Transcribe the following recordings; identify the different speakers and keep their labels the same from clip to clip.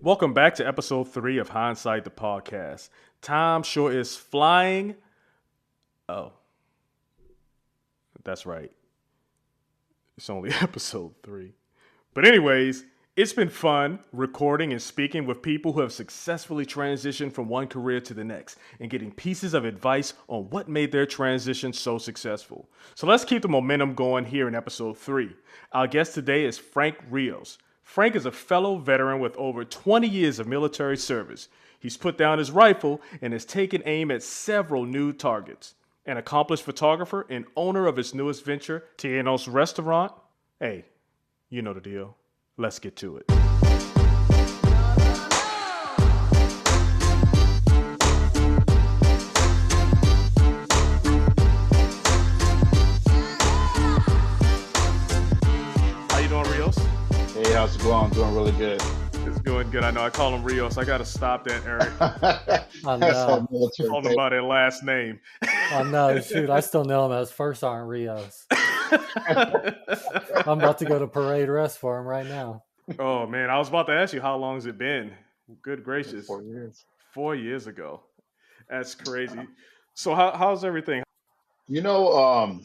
Speaker 1: Welcome back to episode 3 of Hindsight the Podcast. Time sure is flying. Oh, that's right. It's only episode 3. But, anyways, it's been fun recording and speaking with people who have successfully transitioned from one career to the next and getting pieces of advice on what made their transition so successful. So, let's keep the momentum going here in episode 3. Our guest today is Frank Rios. Frank is a fellow veteran with over 20 years of military service. He's put down his rifle and has taken aim at several new targets. An accomplished photographer and owner of his newest venture, Tainos restaurant. Hey, you know the deal. Let's get to it. How you doing, Rios?
Speaker 2: Hey, how's it going? I'm doing really good.
Speaker 1: It's going good. I know I call him Rios. I got to stop that, Eric.
Speaker 3: I
Speaker 2: That's all
Speaker 3: know.
Speaker 2: military.
Speaker 1: Call him by their last name.
Speaker 3: I know. Shoot, I still know him as First Sergeant Rios. I'm about to go to parade rest for him right now.
Speaker 1: Oh, man. I was about to ask you, how long has it been? Good gracious.
Speaker 2: 4 years.
Speaker 1: 4 years ago. That's crazy. So how's everything?
Speaker 2: You know,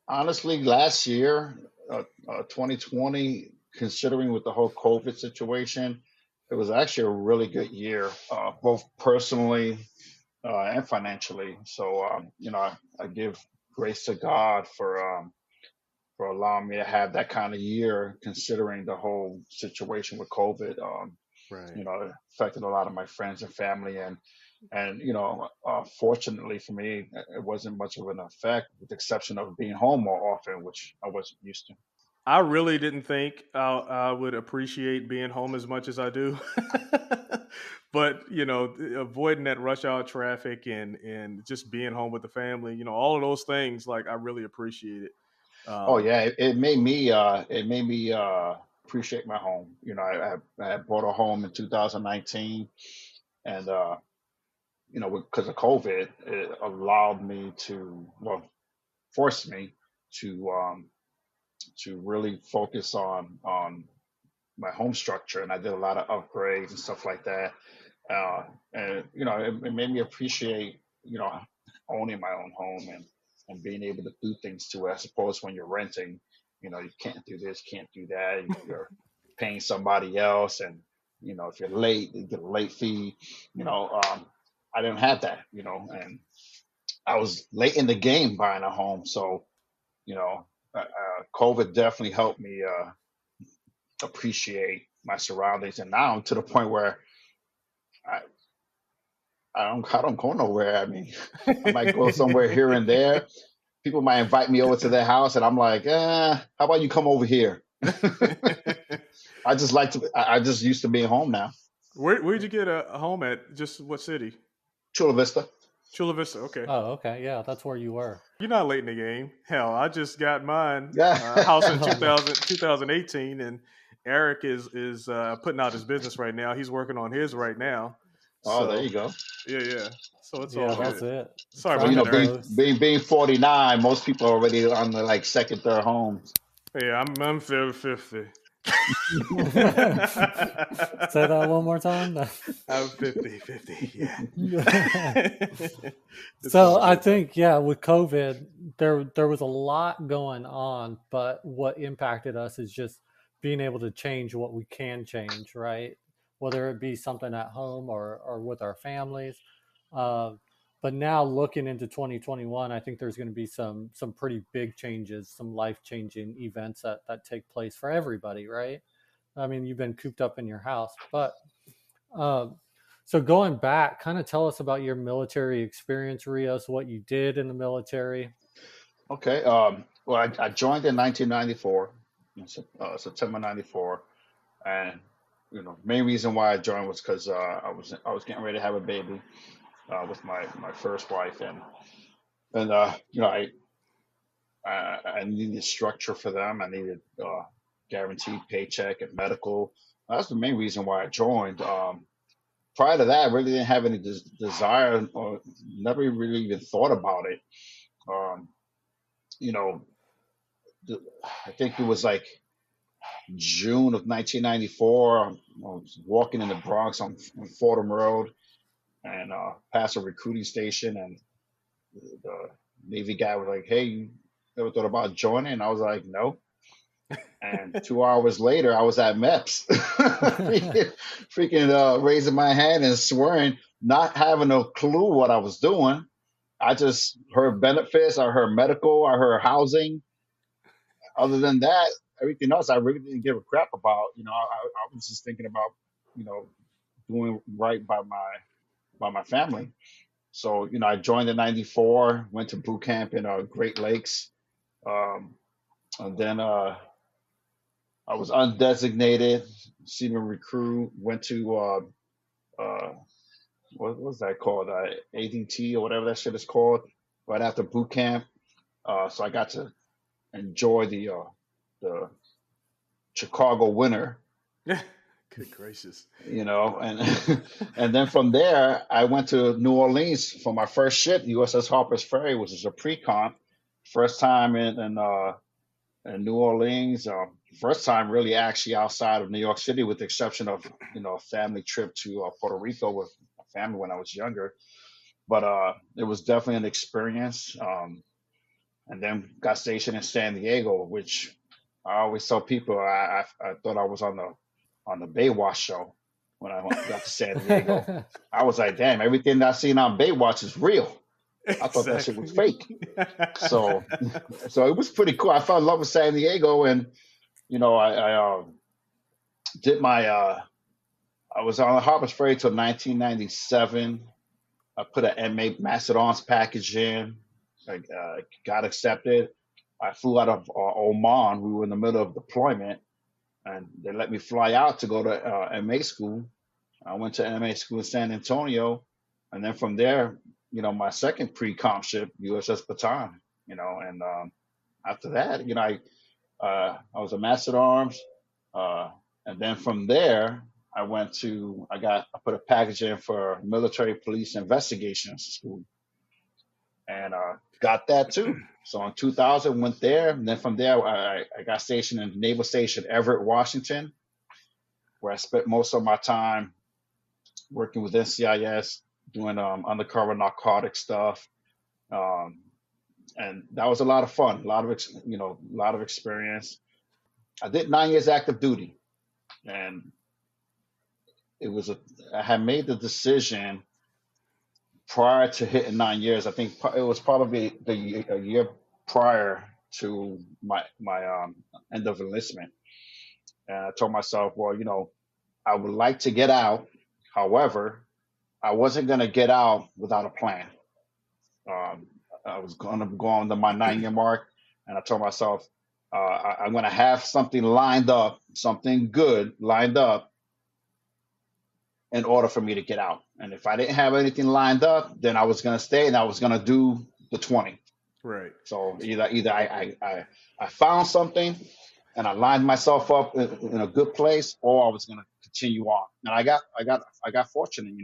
Speaker 2: honestly, last year, 2020, considering with the whole COVID situation, it was actually a really good year, both personally and financially. So, I give grace to God for allowing me to have that kind of year, considering the whole situation with COVID.
Speaker 1: Right.
Speaker 2: It affected a lot of my friends and family, and fortunately for me, it wasn't much of an effect, with the exception of being home more often, which I wasn't used to.
Speaker 1: I really didn't think I would appreciate being home as much as I do. But, avoiding that rush hour traffic and just being home with the family, all of those things, like, I really appreciate it.
Speaker 2: Oh yeah, it made me appreciate my home. I had bought a home in 2019, and because of COVID, it allowed me to, well, forced me to really focus on my home structure, and I did a lot of upgrades and stuff like that. And it made me appreciate owning my own home and being able to do things to it. I suppose when you're renting, you can't do this, can't do that. You're paying somebody else, and if you're late, you get a late fee. I didn't have that, and I was late in the game buying a home, so you know, COVID definitely helped me appreciate my surroundings, and now I'm to the point where I, I don't go nowhere. I mean, I might go somewhere here and there. People might invite me over to their house, and I'm like, how about you come over here? I just like to. I just used to being home now.
Speaker 1: Where'd you get a home at? Just what city?
Speaker 2: Chula Vista.
Speaker 1: Chula Vista. Okay.
Speaker 3: Oh, okay. Yeah, that's where you were.
Speaker 1: You're not late in the game. Hell, I just got mine
Speaker 2: Yeah.
Speaker 1: house in
Speaker 3: Oh, no.
Speaker 1: 2018, and Eric is putting out his business right now. He's working on his right now.
Speaker 2: Oh, there
Speaker 1: So
Speaker 2: you go.
Speaker 1: yeah. So it's
Speaker 3: Yeah,
Speaker 1: all
Speaker 3: that's
Speaker 1: good.
Speaker 3: it.
Speaker 1: Sorry
Speaker 2: Well,
Speaker 1: about
Speaker 3: Trying
Speaker 1: that,
Speaker 3: to
Speaker 1: Eric.
Speaker 3: close.
Speaker 2: being 49, most people are already on the like second, third homes.
Speaker 1: Yeah, I'm 50.
Speaker 3: Say that one more time.
Speaker 1: I'm 50. Yeah. It's
Speaker 3: So
Speaker 1: all
Speaker 3: I
Speaker 1: good.
Speaker 3: think, yeah, with COVID, there was a lot going on, but what impacted us is just being able to change what we can change, right? Whether it be something at home or with our families. Uh, but now looking into 2021, I think there's going to be some pretty big changes, some life changing events that take place for everybody, right? I mean, you've been cooped up in your house, but um, so going back, kind of tell us about your military experience, Rios, what you did in the military.
Speaker 2: Okay. Well, I joined in 1994, in September '94, and main reason why I joined was because I was getting ready to have a baby with my first wife, and I needed structure for them. I needed guaranteed paycheck and medical. That's the main reason why I joined. Prior to that, I really didn't have any desire, or never really even thought about it. Um, you know, I think it was like June of 1994. I was walking in the Bronx on Fordham Road and past a recruiting station, and the Navy guy was like, "Hey, you ever thought about joining?" And I was like, "No." And 2 hours later, I was at MEPS, freaking raising my hand and swearing, not having a clue what I was doing. I just heard benefits, I heard medical, I heard housing. Other than that, everything else I really didn't give a crap about. I was just thinking about, you know, doing right by my family. So, I joined in '94, went to boot camp in Great Lakes, um, and then I was undesignated senior recruit. Went to uh, what was that called? ADT or whatever that shit is called. Right after boot camp, so I got to enjoy the Chicago winter.
Speaker 1: Good gracious.
Speaker 2: And and then from there I went to New Orleans for my first ship, USS Harper's Ferry, which is a pre-con. First time in New Orleans. First time really actually outside of New York City, with the exception of a family trip to Puerto Rico with my family when I was younger. But it was definitely an experience. And then got stationed in San Diego, which I always tell people I thought I was on the Baywatch show when I got to San Diego. I was like, damn, everything that I seen on Baywatch is real. I thought that shit was fake. So it was pretty cool. I fell in love with San Diego, and I did my I was on the Harper's Ferry till 1997. I put an MA Master Arms package in. I got accepted. I flew out of Oman. We were in the middle of deployment, and they let me fly out to go to MA school. I went to MA school in San Antonio, and then from there, my second pre-comp ship, USS Baton. And after that, I was a Master at Arms, and then from there, I put a package in for military police investigations school, and got that too. So in 2000, went there, and then from there, I got stationed in Naval Station Everett, Washington, where I spent most of my time working with NCIS, doing undercover narcotic stuff, um, and that was a lot of fun, a lot of experience. I did 9 years active duty, and I had made the decision prior to hitting 9 years. I think it was probably a year prior to my end of enlistment, and I told myself, well, I would like to get out. However, I wasn't going to get out without a plan. Um, I was going to go on to my 9 year mark, and I told myself, I'm going to have something lined up, something good lined up, in order for me to get out. And if I didn't have anything lined up, then I was going to stay and I was going to do the 20.
Speaker 1: Right.
Speaker 2: So either I found something and I lined myself up in a good place, or I was going to continue on. And I got fortunate.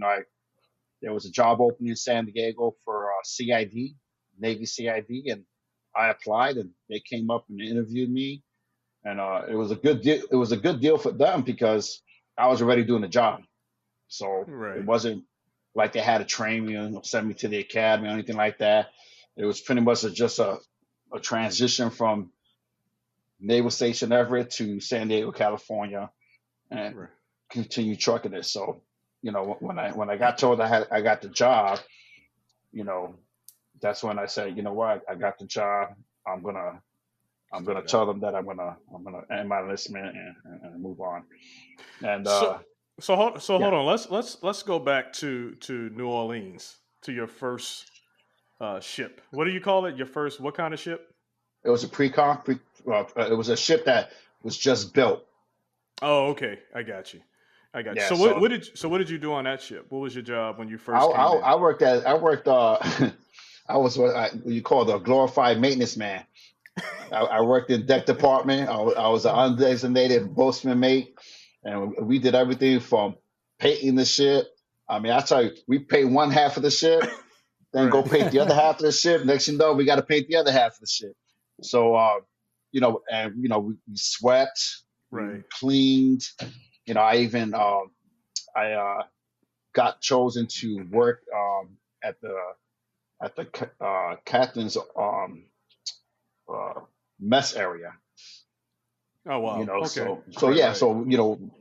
Speaker 2: There was a job opening in San Diego for CID, Navy CID, and I applied, and they came up and interviewed me, and it was a good deal. It was a good deal for them because I was already doing the job. So
Speaker 1: Right.
Speaker 2: it wasn't like they had to train me and send me to the academy or anything like that. It was pretty much just a transition from Naval Station Everett to San Diego, California, and
Speaker 1: Right.
Speaker 2: continue trucking it. So, when I got told I got the job, that's when I said, you know what, I got the job. I'm gonna tell them that I'm gonna end my enlistment and move on. And
Speaker 1: So
Speaker 2: yeah,
Speaker 1: hold on. Let's go back to New Orleans, to your first ship. What do you call it? Your first, what kind of ship?
Speaker 2: it was a it was a ship that was just built.
Speaker 1: Oh, okay. I got you.
Speaker 2: Yeah,
Speaker 1: So
Speaker 2: so
Speaker 1: what did you do on that ship? What was your job when you
Speaker 2: I
Speaker 1: first came in?
Speaker 2: I worked I was what you call the glorified maintenance man. I worked in deck department. I was an undesignated boatsman mate, and we did everything from painting the ship. I mean, I tell you, we paint one half of the ship, then go
Speaker 1: Right.
Speaker 2: paint the other half of the ship. Next thing you know, we got to paint the other half of the ship. So, and we swept.
Speaker 1: Right.
Speaker 2: We cleaned. I even I got chosen to work at the captain's uh, mess area.
Speaker 1: Oh wow. Okay.
Speaker 2: So
Speaker 1: Right.
Speaker 2: yeah,
Speaker 1: Right.
Speaker 2: so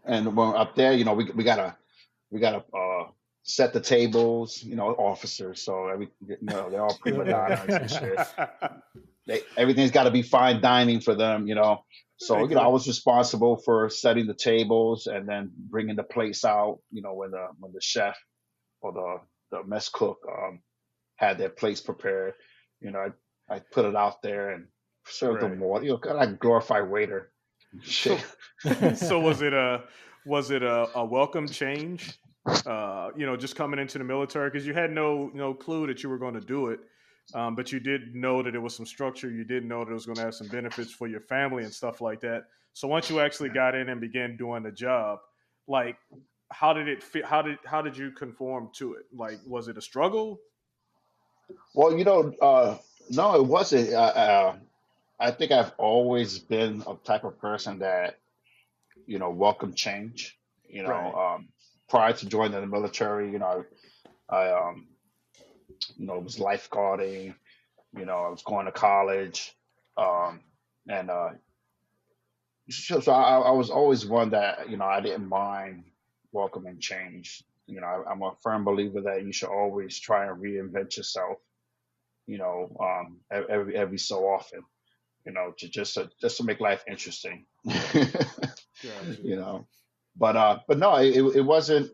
Speaker 2: and when up there, we gotta set the tables, officers. So they're all prima donnas and shit. Everything's got to be fine dining for them. So I
Speaker 1: Exactly.
Speaker 2: was responsible for setting the tables and then bringing the plates out. When the chef or the mess cook had their plates prepared. I put it out there and served them
Speaker 1: Right.
Speaker 2: more. Kind of like glorified waiter. Shit.
Speaker 1: So, so was it a welcome change? Just coming into the military because you had no clue that you were going to do it, but you did know that there was some structure. You did know that it was going to have some benefits for your family and stuff like that. So once you actually got in and began doing the job, like how did it fit? How did you conform to it? Like was it a struggle?
Speaker 2: Well, no, it wasn't. I think I've always been a type of person that welcome change.
Speaker 1: Right.
Speaker 2: Prior to joining the military, I was lifeguarding. I was going to college, um, and so I was always one that I didn't mind welcoming change. I'm a firm believer that you should always try and reinvent yourself. Every so often. Just to make life interesting.
Speaker 1: Gotcha.
Speaker 2: you know, but no, it wasn't.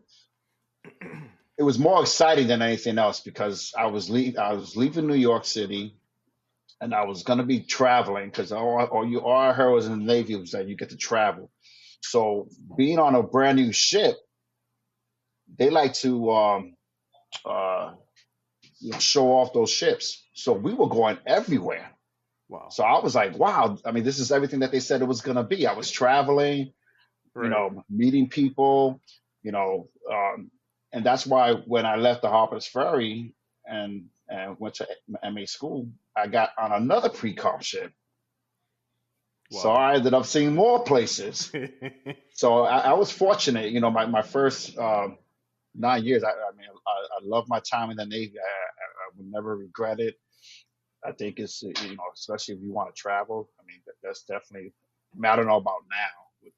Speaker 2: It was more exciting than anything else because I was leaving New York City and I was going to be traveling because all I heard was in the Navy was that you get to travel. So being on a brand new ship, they like to uh, show off those ships. So we were going everywhere.
Speaker 1: Wow.
Speaker 2: So I was like, wow, I mean, this is everything that they said it was going to be. I was traveling,
Speaker 1: Right.
Speaker 2: meeting people, you know, um, and that's why when I left the Harper's Ferry and went to MA school, I got on another pre-com ship. So
Speaker 1: Wow.
Speaker 2: I ended up seeing more places. So I was fortunate, my first 9 years. I mean, I love my time in the Navy. I would never regret it. I think it's especially if you want to travel. I mean, that's definitely. I mean, I don't know about now with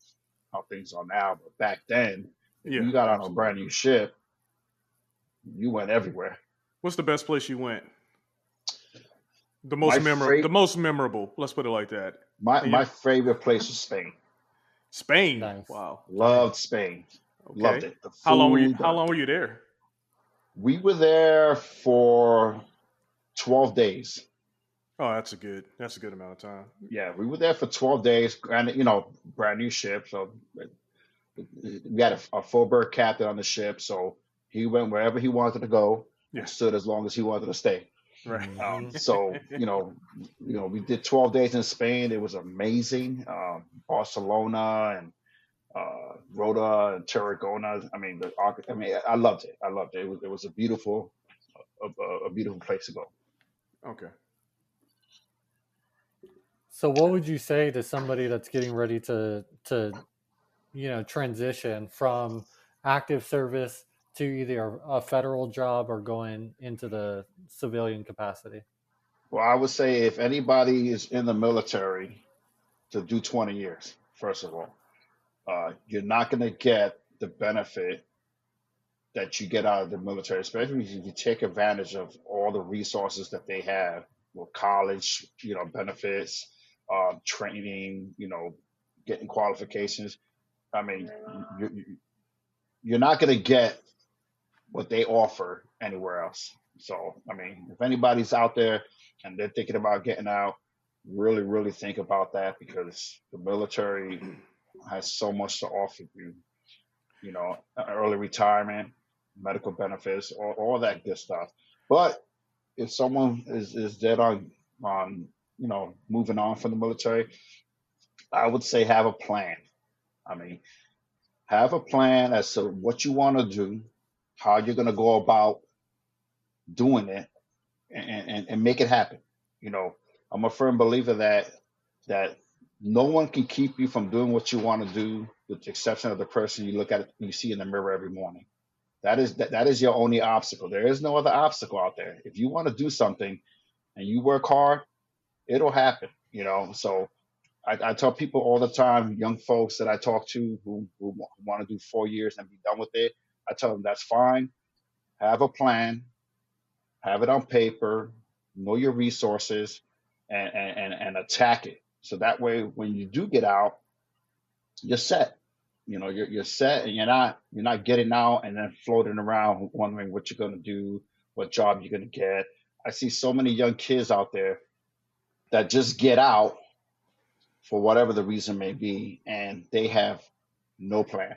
Speaker 2: how things are now, but back then, if
Speaker 1: Yeah.
Speaker 2: you got on a
Speaker 1: Absolutely.
Speaker 2: brand new ship, you went everywhere.
Speaker 1: What's the best place you went?
Speaker 2: My
Speaker 1: The
Speaker 2: favorite,
Speaker 1: most memorable. Let's put it like that.
Speaker 2: my
Speaker 1: And you,
Speaker 2: my favorite place was Spain.
Speaker 1: Spain.
Speaker 3: Nice.
Speaker 1: Wow.
Speaker 2: Loved Spain. Loved
Speaker 1: Okay.
Speaker 2: it. The
Speaker 1: How long were you?
Speaker 2: food.
Speaker 1: How long were you there?
Speaker 2: We were there for 12 days.
Speaker 1: Oh, that's a good amount of time.
Speaker 2: Yeah, we were there for 12 days. Granted, brand new ship. So we had a full bird captain on the ship. So he went wherever he wanted to go
Speaker 1: Yeah.
Speaker 2: and stood as long as he wanted to stay.
Speaker 1: Right.
Speaker 3: Hmm.
Speaker 2: So we did 12 days in Spain. It was amazing. Barcelona and Rota and Tarragona. I mean, I loved it. I loved it. It was a beautiful place to go.
Speaker 1: Okay.
Speaker 3: So, what would you say to somebody that's getting ready to transition from active service to either a federal job or going into the civilian capacity?
Speaker 2: Well, I would say if anybody is in the military to do 20 years, first of all, you're not going to get the benefit that you get out of the military, especially if you take advantage of all the resources that they have with college, benefits, training, getting qualifications. I mean, you're not going to get what they offer anywhere else. So, I mean, if anybody's out there and they're thinking about getting out, really, really think about that because the military has so much to offer you, early retirement, medical benefits, all that good stuff. But if someone is dead on moving on from the military, I would say have a plan. I mean, have a plan as to what you want to do, how you're going to go about doing it, and make it happen. You know, I'm a firm believer that No one can keep you from doing what you want to do, with the exception of the person you look at, you see in the mirror every morning. That is your only obstacle. There is no other obstacle out there. If you want to do something and you work hard, it'll happen. So I tell people all the time, young folks that I talk to who want to do 4 years and be done with it, I tell them that's fine. Have a plan, have it on paper, know your resources, and attack it. So that way, when you do get out, you're set. You're set, and you're not getting out and then floating around wondering what you're going to do, what job you're going to get. I see so many young kids out there that just get out for whatever the reason may be, and they have no plan.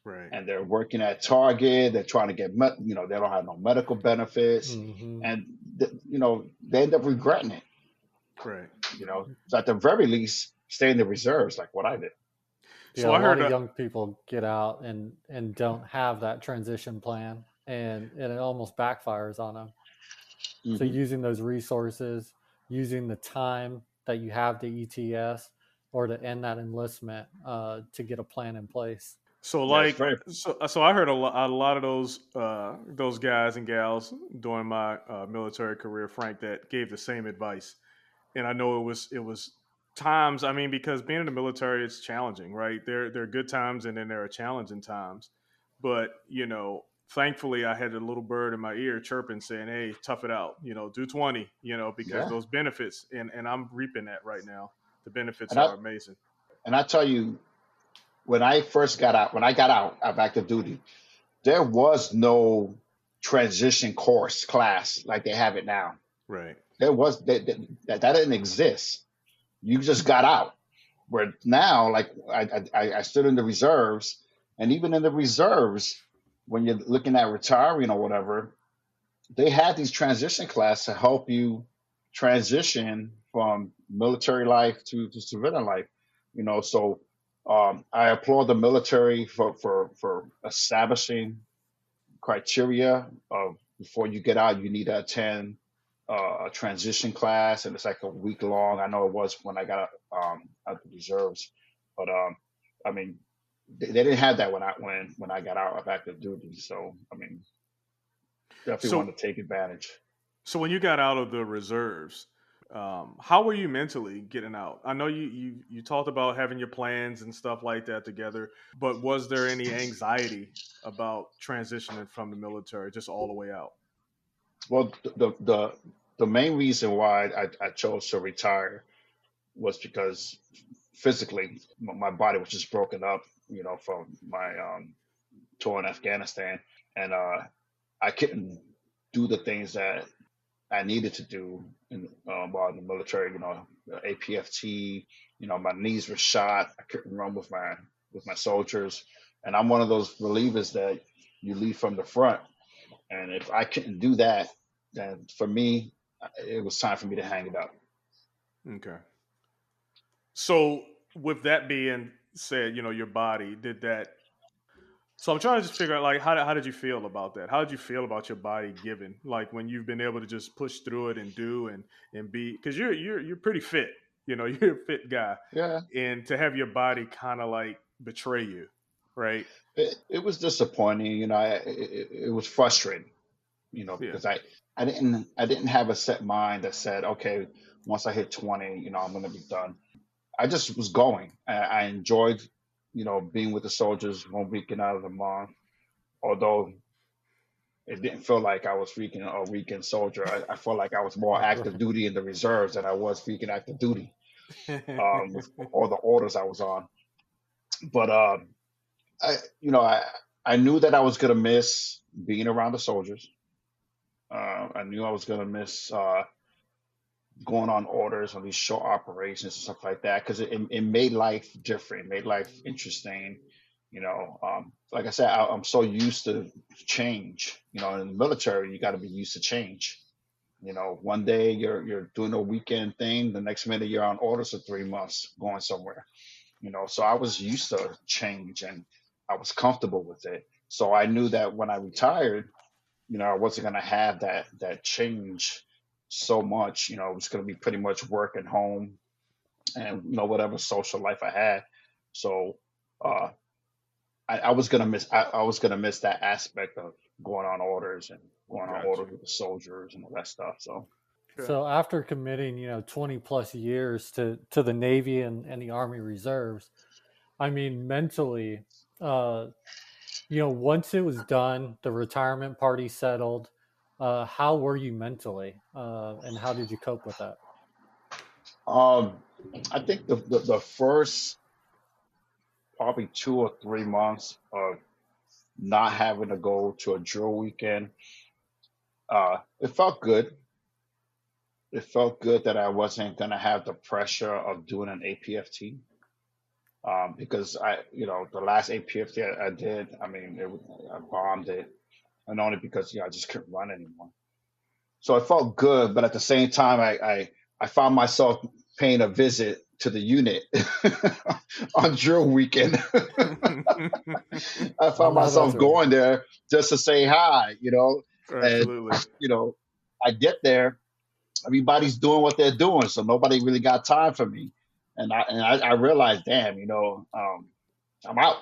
Speaker 1: Right.
Speaker 2: And they're working at Target. They're trying to they don't have no medical benefits,
Speaker 3: Hmm.
Speaker 2: and they end up regretting it.
Speaker 1: Right.
Speaker 2: So at the very least, stay in the reserves, like what I did.
Speaker 3: Yeah,
Speaker 1: So
Speaker 3: a
Speaker 1: I
Speaker 3: lot
Speaker 1: heard
Speaker 3: of young people get out and don't have that transition plan, and it almost backfires on them. So
Speaker 2: Hmm.
Speaker 3: using those resources, using the time that you have to ETS or to end that enlistment to get a plan in place.
Speaker 1: so
Speaker 2: Yeah, it's
Speaker 1: like
Speaker 2: very.
Speaker 1: so I heard a lot of those guys and gals during my military career, Frank, that gave the same advice. And I know it was times. I mean, because being in the military is challenging, right? There are good times and then there are challenging times. But thankfully, I had a little bird in my ear chirping, saying, "Hey, tough it out. Do 20. Because
Speaker 2: Yeah,
Speaker 1: those benefits, and I'm reaping that right now. The benefits
Speaker 2: and I
Speaker 1: are amazing.
Speaker 2: and I tell you, when I got out of active duty, there was no transition course class like they have it now.
Speaker 1: Right.
Speaker 2: There was that didn't exist. You just got out. Where now, like I stood in the reserves, and even in the reserves, when you're looking at retiring or whatever, they had these transition classes to help you transition from military life to civilian life. So I applaud the military for establishing criteria of before you get out, you need to attend a transition class, and it's like a week long. I know it was when I got out the reserves, but I mean, they didn't have that when I got out of active duty. So I mean, definitely
Speaker 1: So,
Speaker 2: want to take advantage.
Speaker 1: so when you got out of the reserves, how were you mentally getting out? I know you talked about having your plans and stuff like that together, but was there any anxiety about transitioning from the military just all the way out?
Speaker 2: Well, the main reason why I chose to retire was because physically my body was just broken up, from my tour in Afghanistan, and I couldn't do the things that I needed to do while in the military. APFT. My knees were shot. I couldn't run with my soldiers, and I'm one of those relievers that you lead from the front. And if I couldn't do that, then for me, it was time for me to hang it up.
Speaker 1: Okay. So with that being said, your body did that. So I'm trying to just figure out, like, how did you feel about that? How did you feel about your body giving, like, when you've been able to just push through it and do and be, because you're pretty fit, you're a fit guy,
Speaker 2: Yeah,
Speaker 1: and to have your body kind of like betray you, right?
Speaker 2: it was disappointing. It was frustrating.
Speaker 1: Yeah.
Speaker 2: Because I didn't have a set mind that said, okay, once I hit 20, I'm going to be done. I just was going. I enjoyed, being with the soldiers 1 weekend out of the month, although it didn't feel like I was freaking a weekend soldier. I felt like I was more active
Speaker 3: Right.
Speaker 2: duty in the reserves than I was freaking active duty, with all the orders I was on. But I, you know, I knew that I was gonna miss being around the soldiers. I knew I was gonna miss going on orders on these short operations and stuff like that because it made life different, it made life interesting. Like I said, I'm so used to change. In the military, you got to be used to change. One day you're doing a weekend thing, the next minute you're on orders for 3 months going somewhere. So I was used to change and I was comfortable with it. So I knew that when I retired, I wasn't going to have that change so much. It was going to be pretty much work and home, and whatever social life I had. So uh, I was gonna miss. I was gonna miss that aspect of going on orders and going on
Speaker 1: Gotcha.
Speaker 2: orders with the soldiers and all that stuff. So
Speaker 1: Okay.
Speaker 3: So after committing, 20 plus years to the Navy and the Army Reserves, I mean, mentally, uh, once it was done, the retirement party settled. How were you mentally, and how did you cope with that?
Speaker 2: um, I think the first probably 2 or 3 months of not having to go to a drill weekend, it felt good. It felt good that I wasn't gonna have the pressure of doing an APFT. Because the last APFT I did, I mean, I bombed it, and only because I just couldn't run anymore. So it felt good, but at the same time, I found myself paying a visit to the unit on drill weekend. I
Speaker 3: I
Speaker 2: found
Speaker 3: know those
Speaker 2: myself
Speaker 3: are
Speaker 2: going there just to say hi, and
Speaker 1: Absolutely.
Speaker 2: you know, I get there, everybody's doing what they're doing, so nobody really got time for me, and I realized, damn, I'm out,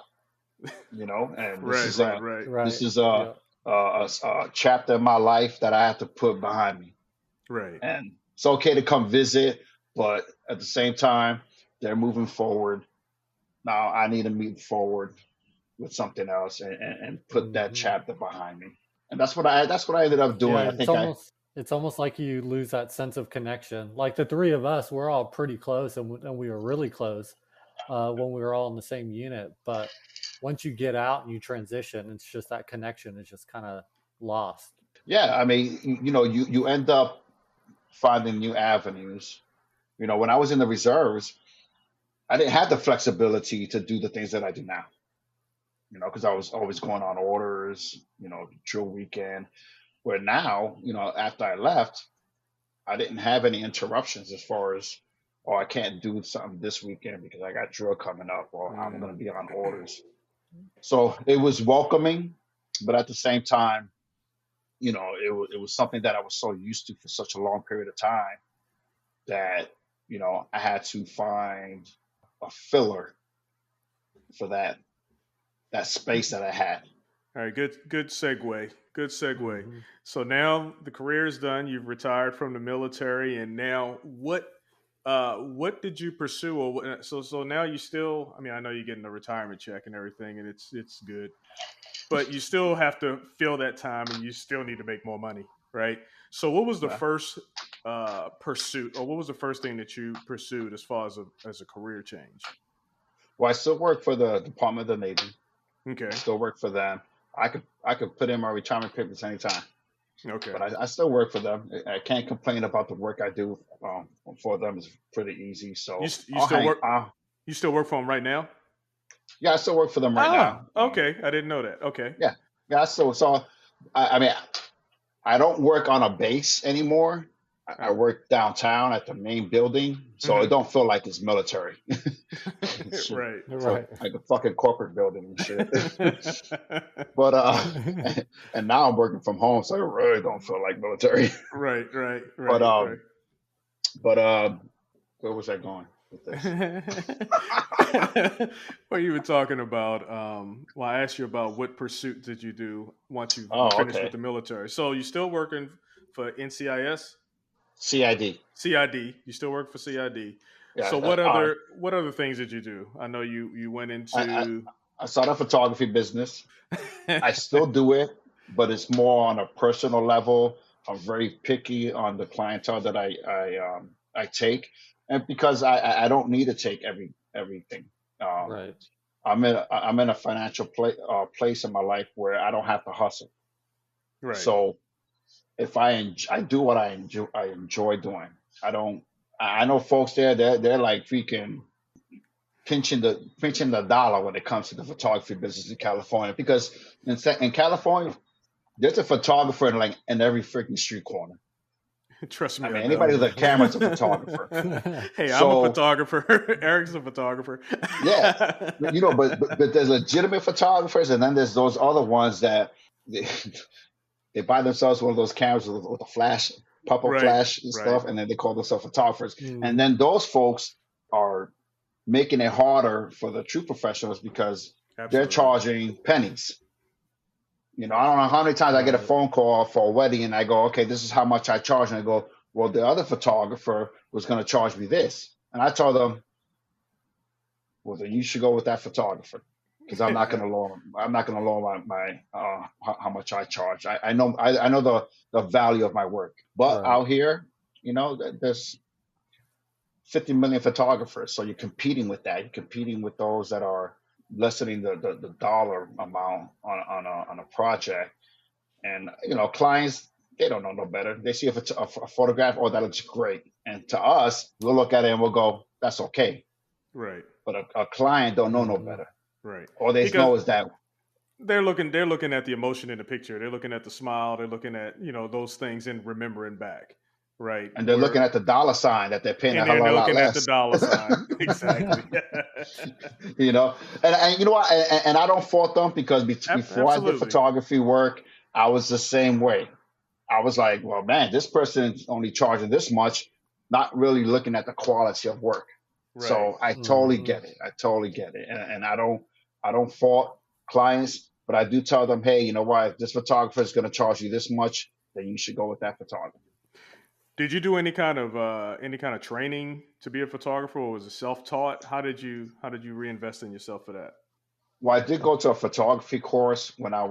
Speaker 2: and this
Speaker 1: Right,
Speaker 2: is
Speaker 1: right,
Speaker 2: a
Speaker 1: right,
Speaker 2: this
Speaker 3: right.
Speaker 2: is a,
Speaker 3: Yeah.
Speaker 2: a chapter in my life that I have to put behind me,
Speaker 1: right.
Speaker 2: and it's okay to come visit, but at the same time, they're moving forward. Now I need to move forward with something else and put that
Speaker 3: Hmm.
Speaker 2: chapter behind me, and that's what I ended up
Speaker 3: Yeah,
Speaker 2: doing. I think I
Speaker 3: it's almost like you lose that sense of connection. Like the three of us, we're all pretty close, and we were really close when we were all in the same unit. But once you get out and you transition, it's just that connection is just kind of lost.
Speaker 2: yeah, I mean, you end up finding new avenues. When I was in the reserves, I didn't have the flexibility to do the things that I do now. Because I was always going on orders, drill weekend. Where now, after I left, I didn't have any interruptions as far as, oh, I can't do something this weekend because I got drill coming up, or I'm going
Speaker 1: Mm.
Speaker 2: to be on orders. So it was welcoming, but at the same time, it was something that I was so used to for such a long period of time that I had to find a filler for that space that I had.
Speaker 1: All right, good segue. Good segue.
Speaker 3: Hmm.
Speaker 1: So now the career is done. You've retired from the military, and now what did you pursue? So now you still. I mean, I know you're getting a retirement check and everything, and it's good, but you still have to fill that time, and you still need to make more money, right? So what was the
Speaker 2: Yeah.
Speaker 1: first pursuit, or what was the first thing that you pursued as far as a career change?
Speaker 2: Well, I still work for the Department of the Navy.
Speaker 1: Okay.
Speaker 2: Still work for them. I could put in my retirement papers anytime,
Speaker 1: Okay.
Speaker 2: but I still work for them. I can't complain about the work I do for them. It's pretty easy.
Speaker 1: You
Speaker 2: So
Speaker 1: you
Speaker 2: I'll
Speaker 1: still
Speaker 2: hang.
Speaker 1: work you still work for them right now?
Speaker 2: Yeah, I still work for them right
Speaker 1: Ah,
Speaker 2: now.
Speaker 1: okay. I didn't know that. Okay.
Speaker 2: Yeah, yeah. So I mean, I don't work on a base anymore. I
Speaker 1: Uh,
Speaker 2: work downtown at the main building, so it
Speaker 1: mhm.
Speaker 2: don't feel like it's military. Shit.
Speaker 1: Right.
Speaker 2: So
Speaker 3: Right.
Speaker 2: like a fucking corporate building and shit. But and now I'm working from home, so it really don't feel like military.
Speaker 1: right. Right.
Speaker 2: But
Speaker 1: Right. Right.
Speaker 2: but where was I going with this?
Speaker 1: Well, you were talking about. Well, I asked you about what pursuit did you do once you
Speaker 2: Oh,
Speaker 1: finished with
Speaker 2: okay.
Speaker 1: the military. So you still working for NCIS,
Speaker 2: CID.
Speaker 1: CID? You still work for CID.
Speaker 2: Yeah.
Speaker 1: So what other things did you do? I know you went
Speaker 2: I, I
Speaker 1: into.
Speaker 2: I started a photography business. I still do it, but it's more on a personal level. I'm very picky on the clientele that I take, and because I don't need to take everything. Um,
Speaker 3: Right.
Speaker 2: I'm in a financial place in my life where I don't have to hustle.
Speaker 1: right.
Speaker 2: So if I do what I enjoy doing. I don't. I know folks there. They're like freaking pinching the dollar when it comes to the photography business in California, because in California there's a photographer in every freaking street corner.
Speaker 1: Trust
Speaker 2: I
Speaker 1: me, I
Speaker 2: mean,
Speaker 1: know.
Speaker 2: anybody with a camera is a photographer.
Speaker 1: Hey, I'm a
Speaker 2: So
Speaker 1: photographer. Eric's a photographer.
Speaker 2: yeah, but there's legitimate photographers, and then there's those other ones that they, they buy themselves one of those cameras with a flash, pop up
Speaker 1: right,
Speaker 2: flash and
Speaker 1: right.
Speaker 2: stuff, and then they call themselves photographers. And
Speaker 3: Hmm.
Speaker 2: then those folks, are making it harder for the true professionals because they're
Speaker 1: Absolutely.
Speaker 2: charging pennies. I don't know how many times I get a
Speaker 3: Right.
Speaker 2: phone call for a wedding and I go, okay, this is how much I charge. And I go, well, the other photographer was going to charge me this. And I told them, well, then you should go with that photographer because I'm not going to lower my how much I charge. I know the value of my work. But
Speaker 3: Right.
Speaker 2: out here, there's 50 million photographers. So you're competing with that. You're competing with those that are lessening the dollar amount on a project. And clients, they don't know no better. They see a photograph, oh, that looks great. And to us, we'll look at it and we'll go, that's okay.
Speaker 1: Right.
Speaker 2: But a client don't know no
Speaker 3: Hmm.
Speaker 2: better.
Speaker 1: Right.
Speaker 2: All they
Speaker 1: Because
Speaker 2: know is that,
Speaker 1: they're looking at the emotion in the picture. They're looking at the smile. They're looking at those things and remembering back. Right.
Speaker 2: and they're looking at the dollar sign that they're paying a
Speaker 1: And
Speaker 2: hell of
Speaker 1: they're
Speaker 2: a lot
Speaker 1: looking at the
Speaker 2: less.
Speaker 1: dollar sign. Exactly.
Speaker 2: you know, and you know what? And I don't fault them because before I did
Speaker 1: Absolutely.
Speaker 2: photography work, I was the same way. I was like, well, man, this person's only charging this much, not really looking at the quality of work.
Speaker 1: Right.
Speaker 2: So I totally
Speaker 3: Hmm.
Speaker 2: get it. I totally get it. And I don't fault clients, but I do tell them, hey, you know what? If this photographer is going to charge you this much, then you should go with that photographer.
Speaker 1: Did you do any kind of training to be a photographer, or was it self-taught? How did you reinvest in yourself for that?
Speaker 2: Well, I did go to a photography course when I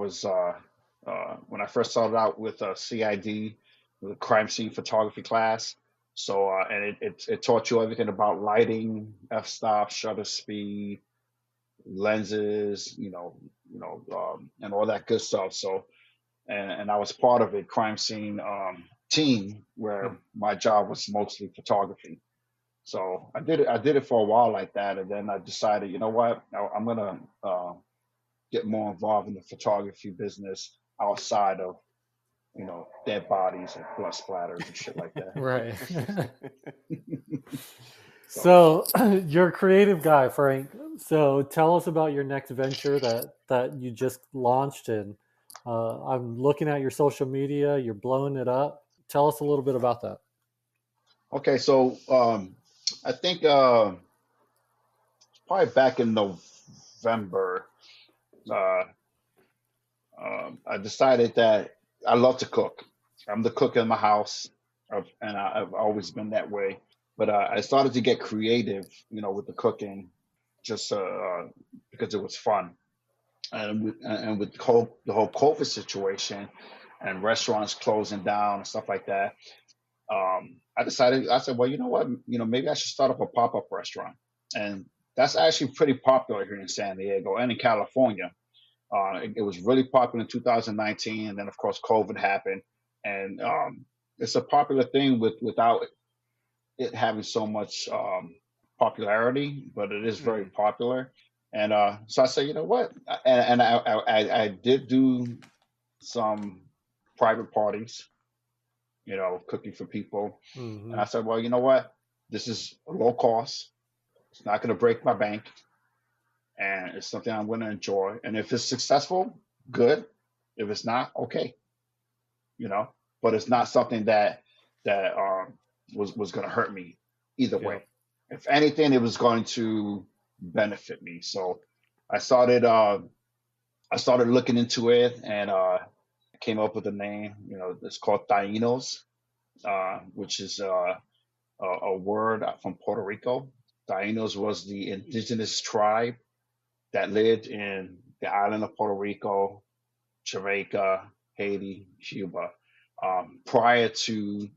Speaker 2: first started out with CID, the crime scene photography class. So and it taught you everything about lighting, f-stop, shutter speed, lenses, and all that good stuff. So and I was part of a crime scene team
Speaker 1: Hmm.
Speaker 2: where my job was mostly photography. So I did it for a while like that, and then I decided, you know what, I'm gonna get more involved in the photography business outside of dead bodies and blood splatters and shit like that.
Speaker 3: Right.
Speaker 2: So
Speaker 3: So you're a creative guy, Frank. So tell us about your next venture that you just launched, and I'm looking at your social media. You're blowing it up. Tell us a little bit about that.
Speaker 2: okay, so I think probably back in November, uh, I decided that I love to cook. I'm the cook in my house, and I've always been that way. But I started to get creative, with the cooking, just because it was fun. And with the whole COVID situation and restaurants closing down and stuff like that, I said, well, you know what, maybe I should start up a pop-up restaurant, and that's actually pretty popular here in San Diego and in California. It was really popular in 2019, and then of course COVID happened, and it's a popular thing without it having so much popularity, but it is very
Speaker 1: Hmm.
Speaker 2: popular. And so I said, you know what? And I did do some private parties, cooking for people. And
Speaker 3: Hmm.
Speaker 2: I said, well, you know what? This is low cost. It's not going to break my bank, and it's something I'm going to enjoy. And if it's successful, good. If it's not, okay, you know. But it's not something that was going to hurt me either way.
Speaker 3: Yep.
Speaker 2: If anything, it was going to benefit me. So I started uh, I started looking into it, and came up with a name. It's called Tainos, which is a word from Puerto Rico. Tainos was the indigenous tribe that lived in the island of Puerto Rico, Jamaica, Haiti, Cuba, prior to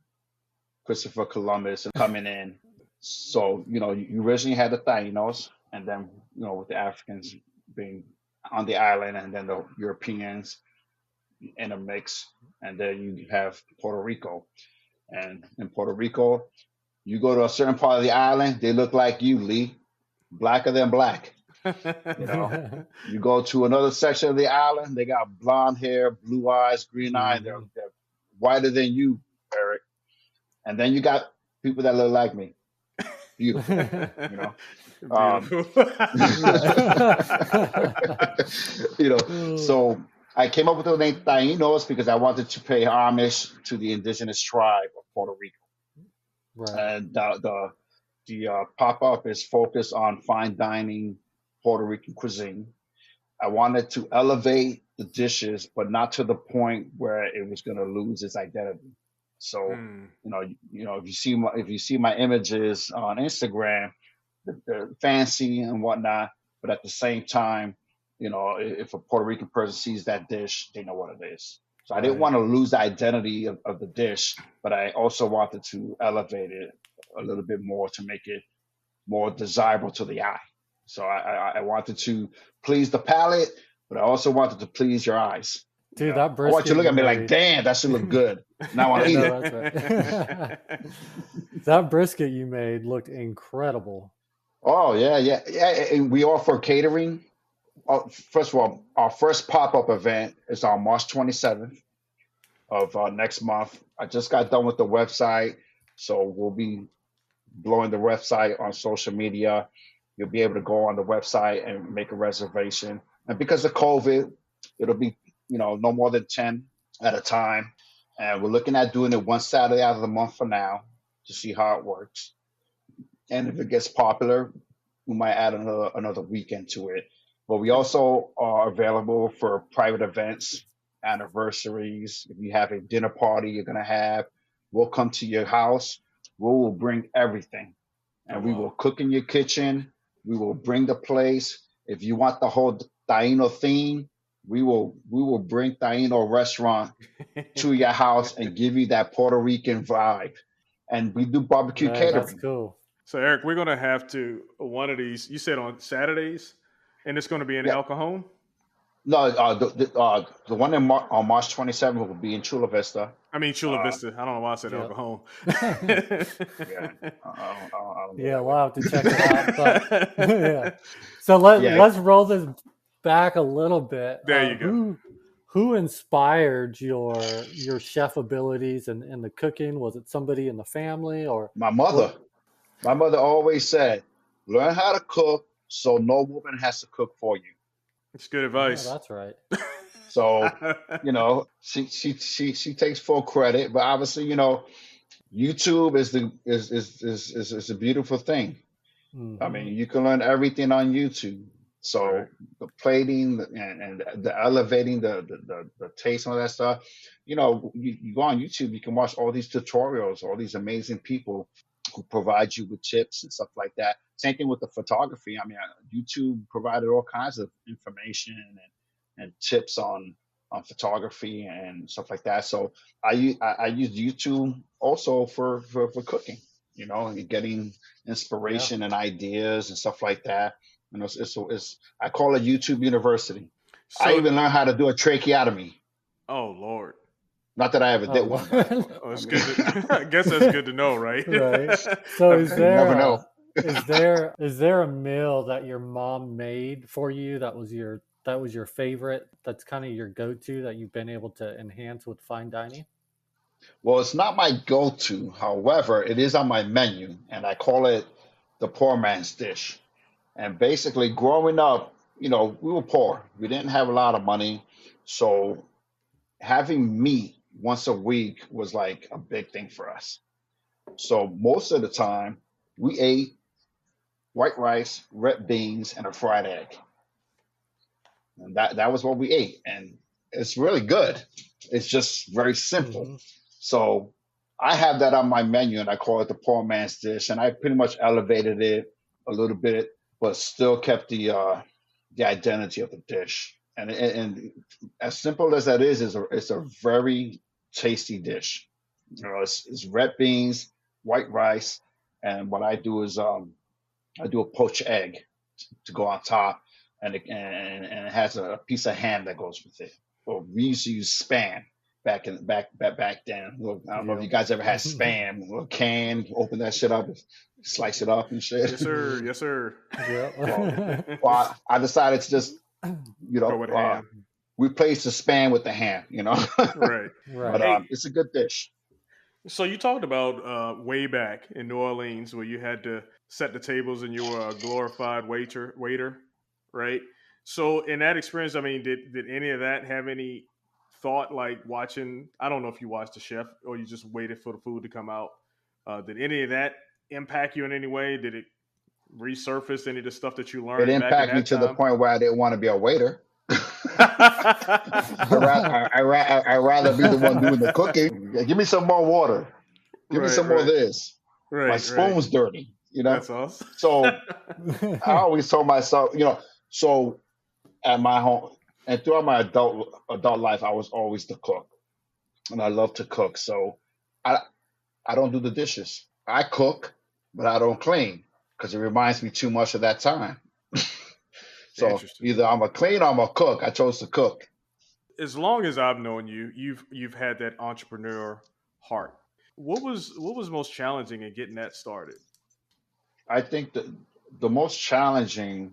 Speaker 2: Christopher Columbus coming in. So, you originally had the Tainos, and then, with the Africans being on the island, and then the Europeans in a mix, and then you have Puerto Rico. And in Puerto Rico, you go to a certain part of the island, they look like you, Lee, blacker than black. You know, you go to another section of the island, they got blonde hair, blue eyes, green eyes. They're,
Speaker 3: Hmm.
Speaker 2: they're whiter than you, Eric. And then you got people that look like me, beautiful. You know, um,
Speaker 1: Beautiful.
Speaker 3: Oh,
Speaker 2: so I came up with the name Tainos because I wanted to pay homage to the indigenous tribe of Puerto Rico.
Speaker 3: right.
Speaker 2: And the The pop-up is focused on fine dining Puerto Rican cuisine. I wanted to elevate the dishes, but not to the point where it was going to lose its identity. So,
Speaker 1: Mm.
Speaker 2: if you see my images on Instagram, they're fancy and whatnot, but at the same time, if a Puerto Rican person sees that dish, they know what it is. So I didn't
Speaker 3: Right.
Speaker 2: want to lose the identity of the dish, but I also wanted to elevate it a little bit more to make it more desirable to the eye. So I wanted to please the palate, but I also wanted to please your eyes.
Speaker 3: Dude, that
Speaker 2: I want you to
Speaker 3: brisket
Speaker 2: look
Speaker 3: you
Speaker 2: at me like,
Speaker 3: made.
Speaker 2: damn, that should look good. Now I want
Speaker 3: I
Speaker 2: to eat
Speaker 3: know
Speaker 2: it.
Speaker 3: that's right. That brisket you made looked incredible.
Speaker 2: Oh yeah. And we offer catering. First of all, our first pop up event is on March 27th of next month. I just got done with the website, so we'll be blowing the website on social media. You'll be able to go on the website and make a reservation. And because of COVID, it'll be no more than 10 at a time. And we're looking at doing it one Saturday out of the month for now to see how it works. And if it gets popular, we might add another weekend to it. But we also are available for private events, anniversaries. If you have a dinner party you're gonna have, we'll come to your house. We will bring everything,
Speaker 1: Oh
Speaker 2: and we will
Speaker 1: wow.
Speaker 2: cook in your kitchen. We will bring the place. If you want the whole Taino theme, we will bring Taino restaurant to your house and give you that Puerto Rican vibe. And we do barbecue
Speaker 3: Man, that's
Speaker 2: catering.
Speaker 3: cool.
Speaker 1: So Eric, we're gonna have to one of these. You said on Saturdays, and it's gonna be in
Speaker 2: Yeah.
Speaker 1: El Cajon.
Speaker 2: No, the one on March 27th will be in Chula Vista.
Speaker 1: I mean Chula
Speaker 2: Uh,
Speaker 1: Vista. I don't know why I said El
Speaker 3: Yep.
Speaker 1: Cajon.
Speaker 2: yeah, I don't go
Speaker 3: Yeah,
Speaker 2: that
Speaker 3: we'll
Speaker 2: way.
Speaker 3: have to check it out. But yeah. So let
Speaker 2: Yeah,
Speaker 3: let's roll this back a little bit.
Speaker 1: There you go.
Speaker 3: Who inspired your chef abilities and the cooking? Was it somebody in the family or
Speaker 2: my
Speaker 3: what?
Speaker 2: mother. My mother always said, "Learn how to cook, so no woman has to cook for you."
Speaker 1: It's good
Speaker 3: Yeah,
Speaker 1: advice.
Speaker 3: that's right.
Speaker 2: So, she takes full credit, but obviously, YouTube is a beautiful thing. I
Speaker 3: Hmm.
Speaker 2: mean, you can learn everything on YouTube.
Speaker 1: Right.
Speaker 2: So the plating and the elevating the taste and all that stuff, you go on YouTube, you can watch all these tutorials, all these amazing people who provide you with tips and stuff like that. Same thing with the photography. I mean, YouTube provided all kinds of information and tips on photography and stuff like that. So I use YouTube also for cooking, and getting
Speaker 3: Yeah.
Speaker 2: inspiration and ideas and stuff like that. It's I call it YouTube University. I
Speaker 1: So,
Speaker 2: even learned how to do a tracheotomy.
Speaker 1: oh Lord.
Speaker 2: Not that I ever
Speaker 3: Oh,
Speaker 2: did one, but
Speaker 3: Lord.
Speaker 1: Oh,
Speaker 2: I
Speaker 1: it's
Speaker 2: mean,
Speaker 1: good to. I guess that's good to know, right?
Speaker 3: Right. So
Speaker 2: you never know.
Speaker 3: is there a meal that your mom made for you that was your favorite? That's kind of your go-to that you've been able to enhance with fine dining?
Speaker 2: Well, it's not my go-to. However, it is on my menu, and I call it the poor man's dish. And basically, growing up, we were poor. We didn't have a lot of money, so having meat once a week was like a big thing for us. So most of the time, we ate white rice, red beans, and a fried egg. And that was what we ate. And it's really good. It's just very simple.
Speaker 3: Hmm.
Speaker 2: So I have that on my menu and I call it the poor man's dish. And I pretty much elevated it a little bit, but still kept the identity of the dish. And as simple as that is, it's a very tasty dish. It's red beans, white rice, and what I do is I do a poached egg to go on top, and it has a piece of ham that goes with it. Well, we used to use spam back then. Well, I don't know if you
Speaker 3: Yep.
Speaker 2: guys ever had spam, a little can, open that shit up, slice it up and shit.
Speaker 1: Yes, sir. Yes, sir.
Speaker 2: well,
Speaker 3: Yep.
Speaker 2: I decided to just you
Speaker 1: Go
Speaker 2: know
Speaker 1: with
Speaker 2: uh,
Speaker 1: ham.
Speaker 2: replace the spam with the ham.
Speaker 1: Right.
Speaker 2: But
Speaker 3: Right.
Speaker 1: Hey,
Speaker 2: it's a good dish.
Speaker 1: so you talked about way back in New Orleans where you had to set the tables and you were a glorified waiter, right? So in that experience, I mean, did any of that have any thought like watching? I don't know if you watched the chef or you just waited for the food to come out. Did any of that impact you in any way? Did it resurface any of the stuff that you
Speaker 2: It
Speaker 1: learned back in
Speaker 2: impacted me
Speaker 1: that
Speaker 2: to the
Speaker 1: time?
Speaker 2: point where I didn't want to be a waiter. I rather be the one doing the cooking. Give me some more water. Give me
Speaker 1: Right,
Speaker 2: some more of
Speaker 1: right,
Speaker 2: this. My
Speaker 1: right.
Speaker 2: spoon's dirty, you know?
Speaker 1: That's awesome.
Speaker 2: So I always told myself, so at my home and throughout my adult life, I was always the cook. And I love to cook. So I I don't do the dishes. I cook, but I don't clean because it reminds me too much of that time. So
Speaker 1: Interesting.
Speaker 2: either I'm a clean or I'm a cook. I chose to cook.
Speaker 1: As long as I've known you, you've had that entrepreneur heart. What was most challenging in getting that started?
Speaker 2: I think the most challenging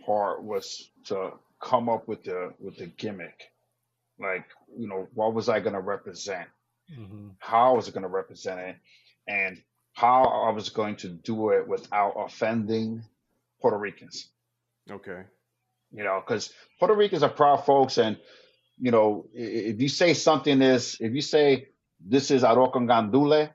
Speaker 2: part was to come up with the gimmick. Like, what was I going to represent?
Speaker 3: Mhm.
Speaker 2: How I was going to represent it, and how I was going to do it without offending Puerto Ricans.
Speaker 1: Okay.
Speaker 2: Because Puerto Ricans are proud folks, and if you say if you say this is arroz con gandule,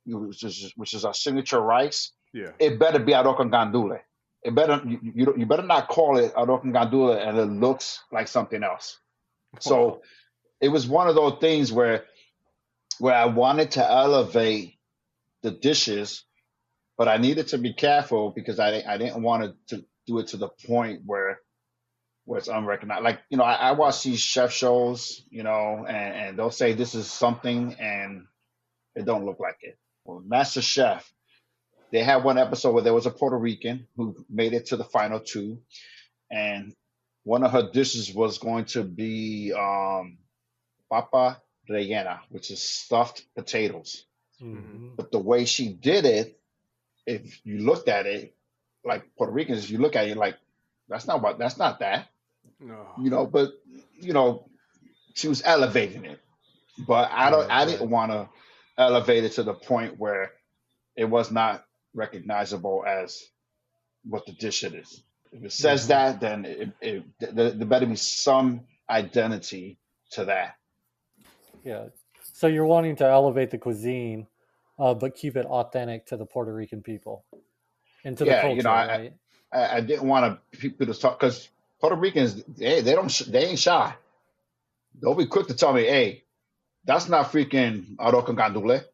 Speaker 2: which is our signature rice,
Speaker 1: Yeah.
Speaker 2: it better be arroz con gandule. It better you better not call it arroz con gandule and it looks like something else.
Speaker 1: Wow.
Speaker 2: So it was one of those things where I wanted to elevate the dishes, but I needed to be careful because I didn't want to do it to the point where it's unrecognized. Like, I
Speaker 1: Right.
Speaker 2: watch these chef shows, and they'll say this is something and it don't look like it. Well, Master Chef, they had one episode where there was a Puerto Rican who made it to the final two, and one of her dishes was going to be papa rellena, which is stuffed potatoes.
Speaker 1: Hmm.
Speaker 3: Mhm.
Speaker 2: But the way she did it, if you looked at it, like Puerto Ricans, you look at it like that's not that,
Speaker 1: No.
Speaker 2: but you know, she was elevating it. But
Speaker 3: Right,
Speaker 2: I didn't
Speaker 3: right.
Speaker 2: want to elevate it to the point where it was not recognizable as what the dish it is. If it says
Speaker 3: Mhm.
Speaker 2: that, then there better be some identity to that.
Speaker 3: Yeah. So you're wanting to elevate the cuisine, but keep it authentic to the Puerto Rican people and to the
Speaker 2: Yeah,
Speaker 3: culture, right?
Speaker 2: I didn't want people to talk because Puerto Ricans they ain't shy. They'll be quick to tell me, hey, that's not freaking arroz con gandule.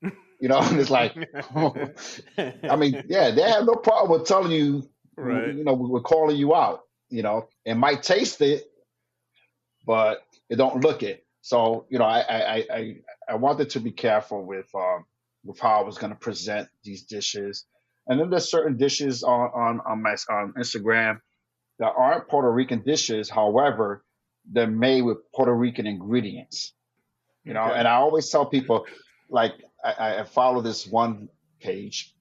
Speaker 2: And it's like, I mean, yeah, they have no problem with telling you,
Speaker 1: Right.
Speaker 2: we're calling you out. It might taste it, but it don't look it. So, I wanted to be careful with how I was going to present these dishes. And then there's certain dishes on Instagram that aren't Puerto Rican dishes. However, they're made with Puerto Rican ingredients.
Speaker 1: Okay.
Speaker 2: And I always tell people, like, I follow this one page,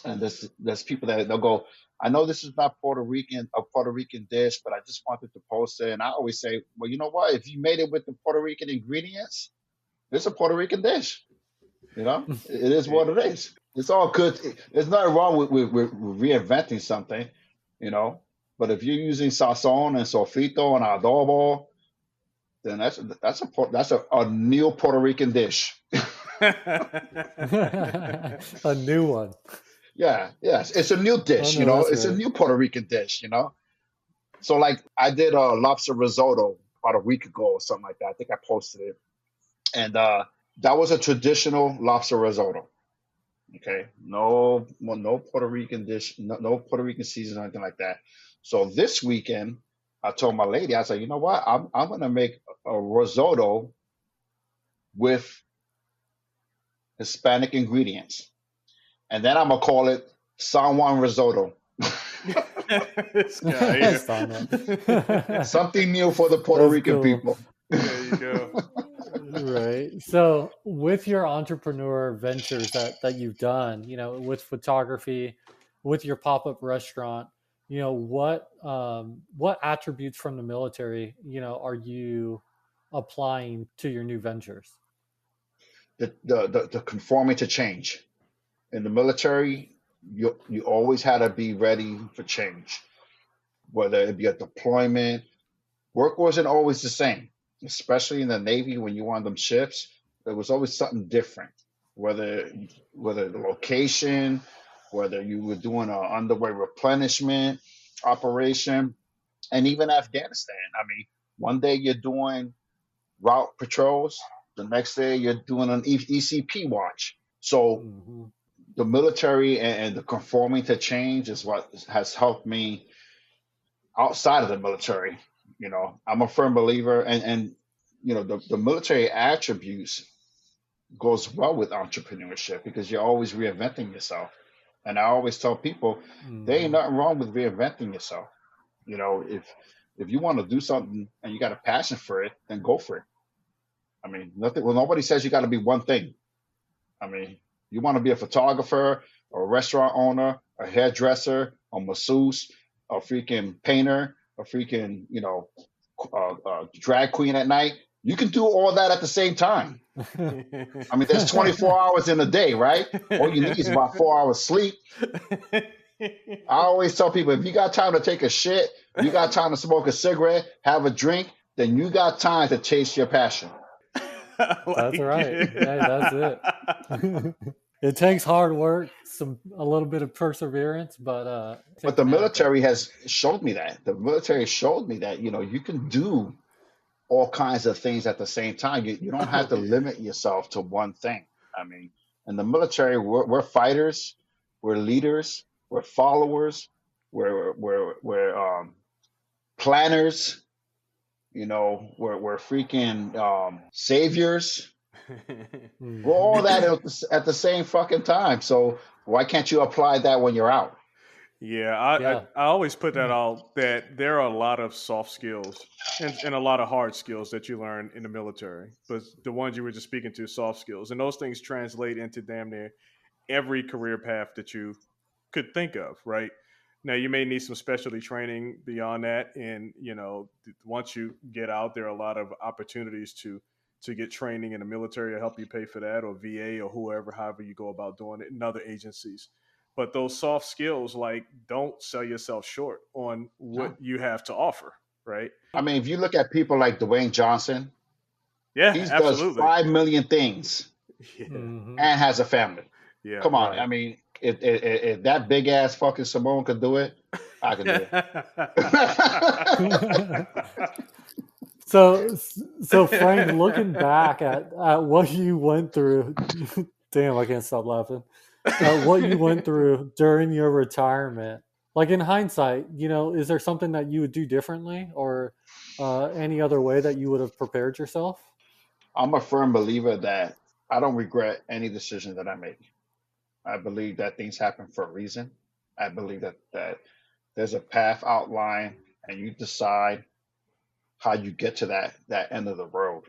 Speaker 2: and there's people that they'll go, I know this is not a Puerto Rican dish, but I just wanted to post it. And I always say, well, you know what? If you made it with the Puerto Rican ingredients, it's a Puerto Rican dish. It is what it is. It's all good. There's nothing wrong with reinventing something, you know. But if you're using sazon and sofrito and adobo, then that's a new Puerto Rican dish.
Speaker 3: A new one.
Speaker 2: Yeah, yes, it's a new
Speaker 3: Oh
Speaker 2: dish.
Speaker 3: no, that's
Speaker 2: It's a
Speaker 3: great.
Speaker 2: new Puerto Rican dish. So like I did a lobster risotto about a week ago or something like that. I think I posted it, and that was a traditional lobster risotto. Okay, no Puerto Rican dish, no Puerto Rican season or anything like that. So this weekend, I told my lady, I said, you know what, I'm gonna make a risotto with Hispanic ingredients, and then I'm gonna call it San Juan risotto.
Speaker 1: This guy here.
Speaker 3: Sana.
Speaker 2: Something new for the Puerto
Speaker 3: That's
Speaker 2: Rican
Speaker 3: cool.
Speaker 2: people.
Speaker 1: There you go.
Speaker 3: Right. So with your entrepreneur ventures that you've done, with photography, with your pop-up restaurant, what attributes from the military, are you applying to your new ventures?
Speaker 2: The conforming to change. In the military, you always had to be ready for change, whether it be a deployment. Work wasn't always the same, especially in the Navy when you were on them ships. There was always something different. whether the location, whether you were doing an underway replenishment operation, and even Afghanistan. I mean, one day you're doing route patrols, the next day you're doing an ECP watch. So
Speaker 3: Mm-hmm.
Speaker 2: the military and the conforming to change is what has helped me outside of the military. I'm a firm believer, and the military attributes goes well with entrepreneurship because you're always reinventing yourself. And I always tell people there ain't
Speaker 3: Mm-hmm.
Speaker 2: nothing wrong with reinventing yourself. If you want to do something and you got a passion for it, then go for it. I mean, nothing. Well, nobody says you got to be one thing. I mean, you want to be a photographer, or a restaurant owner, a hairdresser, a masseuse, a freaking painter, a freaking drag queen at night. You can do all that at the same time. I mean, there's 24 hours in a day, right? All you need is about 4 hours sleep. I always tell people, if you got time to take a shit, you got time to smoke a cigarette, have a drink, then you got time to chase your passion.
Speaker 3: That's right. Hey, that's it. It takes hard work, a little bit of perseverance, but it
Speaker 2: But
Speaker 3: takes
Speaker 2: the
Speaker 3: an effort.
Speaker 2: military has showed me that. The military showed me that, you can do all kinds of things at the same time. You don't have
Speaker 1: Oh
Speaker 2: to
Speaker 1: yeah.
Speaker 2: limit yourself to one thing. I mean, in the military, we're fighters, we're leaders, we're followers, we're planners. We're freaking saviors. We're all
Speaker 3: Mm-hmm.
Speaker 2: that at the same fucking time. So why can't you apply that when you're out?
Speaker 1: Yeah, I
Speaker 3: Yeah.
Speaker 1: always put that out that there are a lot of soft skills and a lot of hard skills that you learn in the military, but the ones you were just speaking to, soft skills, and those things translate into damn near every career path that you could think of, right? Now you may need some specialty training beyond that, and once you get out, there are a lot of opportunities to get training in the military to help you pay for that, or VA, or whoever, however you go about doing it, in other agencies. But those soft skills, like, don't sell yourself short on what
Speaker 2: No.
Speaker 1: you have to offer, right?
Speaker 2: I mean, if you look at people like Dwayne Johnson,
Speaker 1: Yeah,
Speaker 2: he does
Speaker 1: absolutely.
Speaker 2: 5 million things
Speaker 1: Yeah,
Speaker 3: Mm-hmm.
Speaker 2: and has a family.
Speaker 1: yeah,
Speaker 2: Come on,
Speaker 1: right.
Speaker 2: I mean, if that big ass fucking Simone could do it, I could do it.
Speaker 3: So, so Frank, looking back at what you went through, damn, I can't stop laughing. What you went through during your retirement, like in hindsight, is there something that you would do differently, or any other way that you would have prepared yourself?
Speaker 2: I'm a firm believer that I don't regret any decision that I make. I believe that things happen for a reason. I believe that there's a path outlined, and you decide how you get to that end of the road.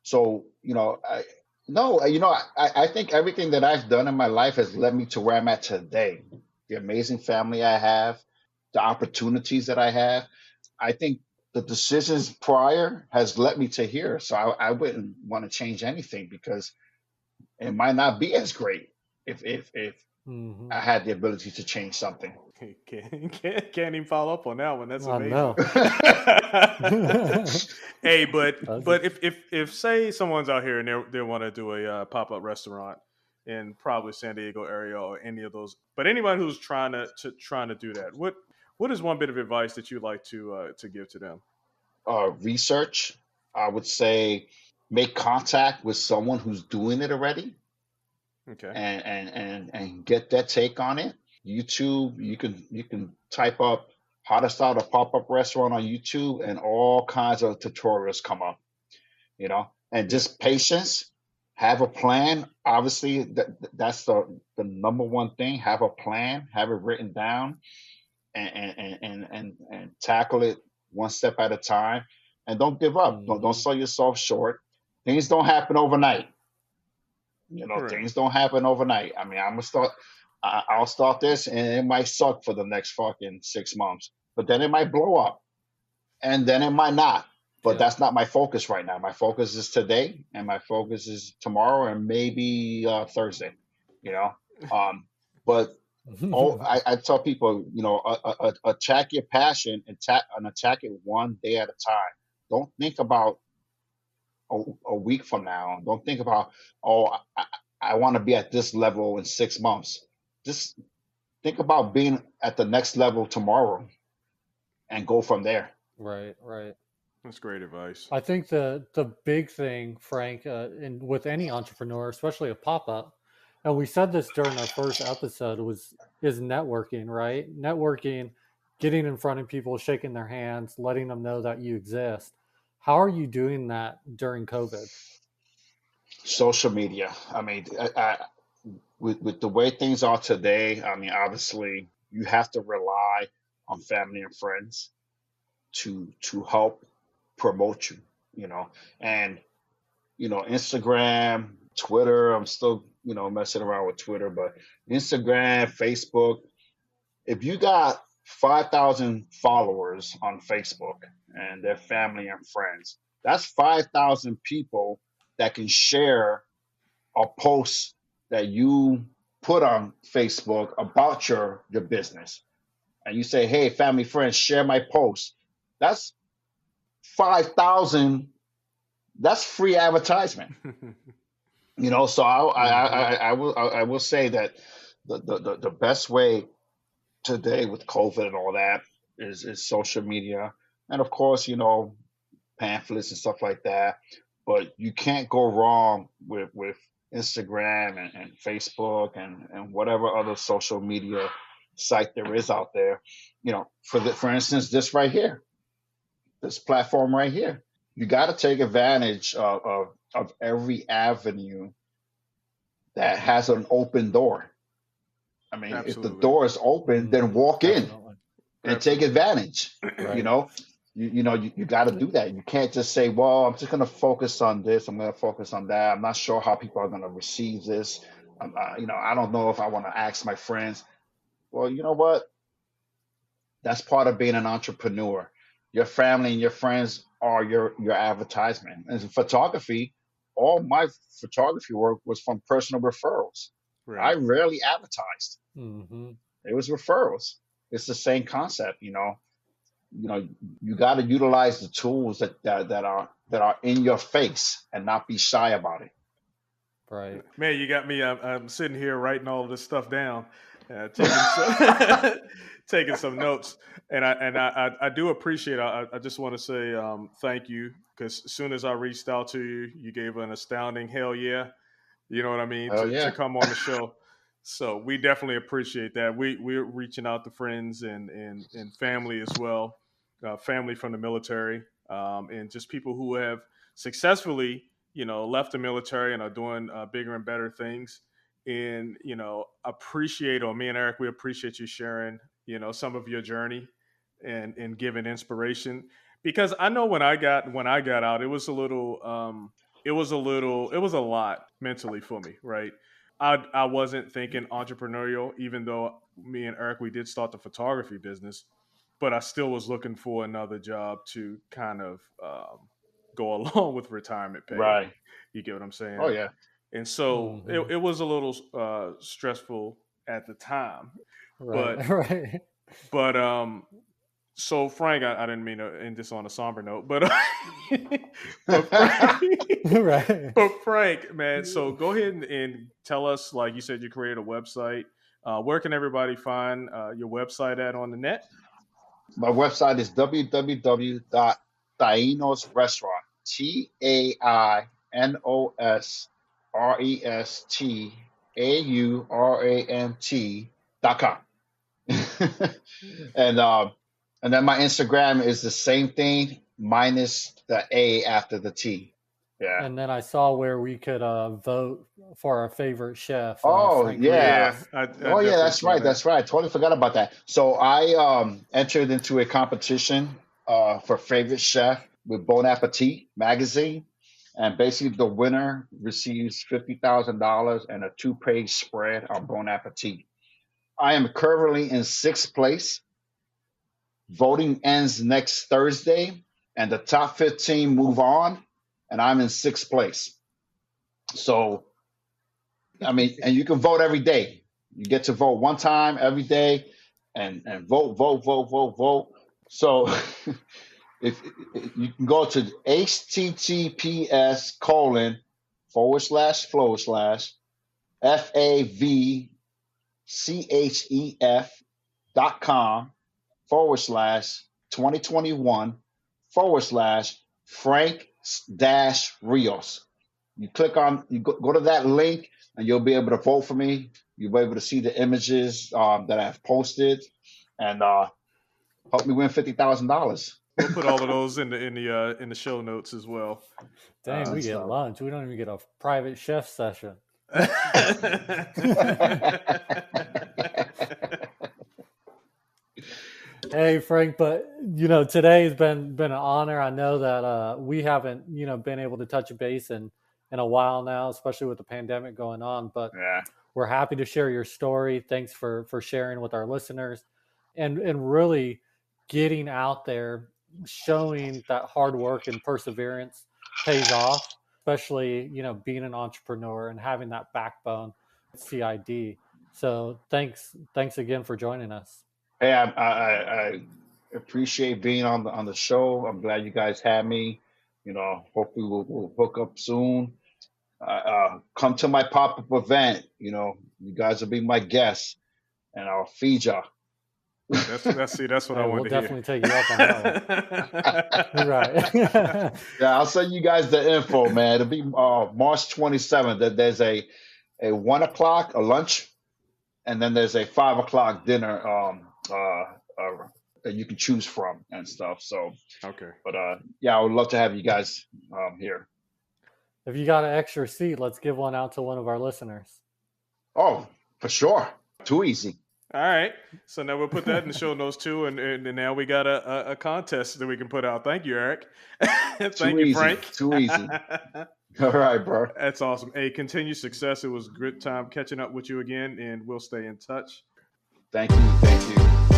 Speaker 2: So, I no, I think everything that I've done in my life has led me to where I'm at today. The amazing family I have, the opportunities that I have. I think the decisions prior has led me to here. So I wouldn't want to change anything because it might not be as great if
Speaker 3: Mm-hmm.
Speaker 2: I had the ability to change something.
Speaker 1: Can't even follow up on that one. That's
Speaker 3: I
Speaker 1: amazing.
Speaker 3: know.
Speaker 1: Hey, but
Speaker 3: That's it.
Speaker 1: but if say someone's out here and they want to do a pop up restaurant in probably San Diego area or any of those, but anyone who's trying to do that, what is one bit of advice that you'd like to give to them?
Speaker 2: Research, I would say make contact with someone who's doing it already
Speaker 1: Okay.
Speaker 2: and get their take on it. YouTube, you can type up how to start a pop-up restaurant on YouTube and all kinds of tutorials come up, and
Speaker 1: Yeah.
Speaker 2: just patience, have a plan. Obviously, that's the number one thing. Have a plan, have it written down, and tackle it one step at a time, and don't give up. Don't
Speaker 3: Mm-hmm.
Speaker 2: sell yourself short. Things don't happen overnight.
Speaker 1: Right.
Speaker 2: Things don't happen overnight. I mean, I'm gonna start. I'll start this, and it might suck for the next fucking 6 months, but then it might blow up, and then it might not. But
Speaker 3: Yeah.
Speaker 2: that's not my focus right now. My focus is today, and my focus is tomorrow, and maybe Thursday. You know, um, but I tell people, attack your passion and attack it one day at a time. Don't think about a week from now. Don't think about, oh, I want to be at this level in 6 months. Just think about being at the next level tomorrow and go from there.
Speaker 3: Right, right.
Speaker 1: That's great advice.
Speaker 3: I think the big thing, Frank, and with any entrepreneur, especially a pop up, and we said this during our first episode, was is networking, right? Networking, getting in front of people, shaking their hands, letting them know that you exist. How are you doing that during COVID?
Speaker 2: Social media. I mean, with the way things are today, I mean, obviously, you have to rely on family and friends to help promote you. You know, and Instagram, Twitter. I'm still messing around with Twitter, but Instagram, Facebook. If you got 5,000 followers on Facebook and their family and friends, that's 5,000 people that can share a post that you put on Facebook about your business. And you say, hey, family, friends, share my post. That's 5,000. That's free advertisement. So I will say that the best way today with COVID and all that is social media, and of course, pamphlets and stuff like that. But you can't go wrong with Instagram and Facebook and whatever other social media site there is out there. For instance, this platform right here. You got to take advantage of every avenue that has an open door. I mean, if the
Speaker 1: Absolutely.
Speaker 2: door is open, then walk in
Speaker 3: Definitely.
Speaker 2: and take advantage.
Speaker 3: Right.
Speaker 2: You got to do that. You can't just say, well, I'm just going to focus on this. I'm going to focus on that. I'm not sure how people are going to receive this. I don't know if I want to ask my friends. Well, you know what? That's part of being an entrepreneur. Your family and your friends are your advertisement. And in photography, all my photography work was from personal referrals. I
Speaker 1: Right.
Speaker 2: rarely advertised.
Speaker 3: Mm-hmm.
Speaker 2: It was referrals. It's the same concept. You got to utilize the tools that are in your face and not be shy about it.
Speaker 3: Right.
Speaker 1: Man, you got me. I'm sitting here writing all this stuff down, taking some, taking some notes, and I do appreciate. I just want to say thank you, because as soon as I reached out to you, you gave an astounding hell yeah. You know what I mean,
Speaker 2: Hell
Speaker 1: to
Speaker 2: yeah.
Speaker 1: come on the show. So we definitely appreciate that. We're reaching out to friends and family as well, family from the military, and just people who have successfully, left the military and are doing bigger and better things. And appreciate, or me and Eric, we appreciate you sharing, some of your journey and giving inspiration. Because I know when I got out, it was a lot mentally for me, right? I wasn't thinking entrepreneurial, even though me and Eric, we did start the photography business, but I still was looking for another job to kind of go along with retirement pay.
Speaker 2: Right.
Speaker 1: You get what I'm
Speaker 2: Oh
Speaker 1: saying?
Speaker 2: yeah.
Speaker 1: And so
Speaker 3: Mm-hmm.
Speaker 1: it was a little stressful at the time,
Speaker 3: Right.
Speaker 1: but
Speaker 3: Right.
Speaker 1: but so Frank, I didn't mean to end this on a somber note, but but Frank,
Speaker 3: Right.
Speaker 1: but Frank, man, so go ahead and tell us, like you said, you created a website. Where can everybody find your website at on the net?
Speaker 2: My website is www.tainosrestaurant, TainosRestaurant.com. and and then my Instagram is the same thing minus the A after the T. Yeah.
Speaker 3: And then I saw where we could vote for our favorite chef,
Speaker 2: Oh
Speaker 3: Frank
Speaker 2: yeah.
Speaker 1: Yeah,
Speaker 3: Rios.
Speaker 1: I
Speaker 2: Oh yeah,
Speaker 1: definitely
Speaker 2: that's
Speaker 1: saw
Speaker 2: right.
Speaker 1: that.
Speaker 2: That's right. Totally forgot about that. So I entered into a competition for favorite chef with Bon Appetit magazine, and basically the winner receives $50,000 and a two-page spread on Bon Appetit. I am currently in sixth place. Voting ends next Thursday, and the top 15 move on, and I'm in sixth place. So I mean, and you can vote every day. You get to vote one time every day, and vote, vote, vote, vote, vote. So if you can go to https:// FAVCHEF.com/2021/Frank-Rios. You click on, go to that link, and you'll be able to vote for me. You'll be able to see the images that I've posted, and help me win $50,000.
Speaker 1: We'll put all of those in the show notes as well.
Speaker 3: Dang, we get lunch. We don't even get a private chef session. Hey, Frank, but today has been an honor. I know that we haven't been able to touch base in a while now, especially with the pandemic going on. But we're happy to share your story. Thanks for sharing with our listeners, and really getting out there, showing that hard work and perseverance pays off, especially being an entrepreneur and having that backbone at CID. So thanks again for joining us.
Speaker 2: Hey, I appreciate being on the show. I'm glad you guys had me. Hopefully we'll hook up soon. Come to my pop-up event. You guys will be my guests, and I'll feed y'all.
Speaker 1: That's what I wanted to hear.
Speaker 3: We'll definitely take you up on that one. Right.
Speaker 2: Yeah, I'll send you guys the info, man. It'll be March 27th. There's a 1 o'clock, a lunch, and then there's a 5 o'clock dinner that you can choose from and stuff. So,
Speaker 1: okay.
Speaker 2: But I would love to have you guys here.
Speaker 3: If you got an extra seat, let's give one out to one of our listeners.
Speaker 2: Oh, for sure. Too easy.
Speaker 1: All right. So now we'll put that in the show notes too, and now we got a contest that we can put out. Thank you, Eric. Thank you, Frank.
Speaker 2: Too easy. All right, bro.
Speaker 1: That's awesome. Hey, continued success. It was a good time catching up with you again, and we'll stay in touch.
Speaker 2: Thank you.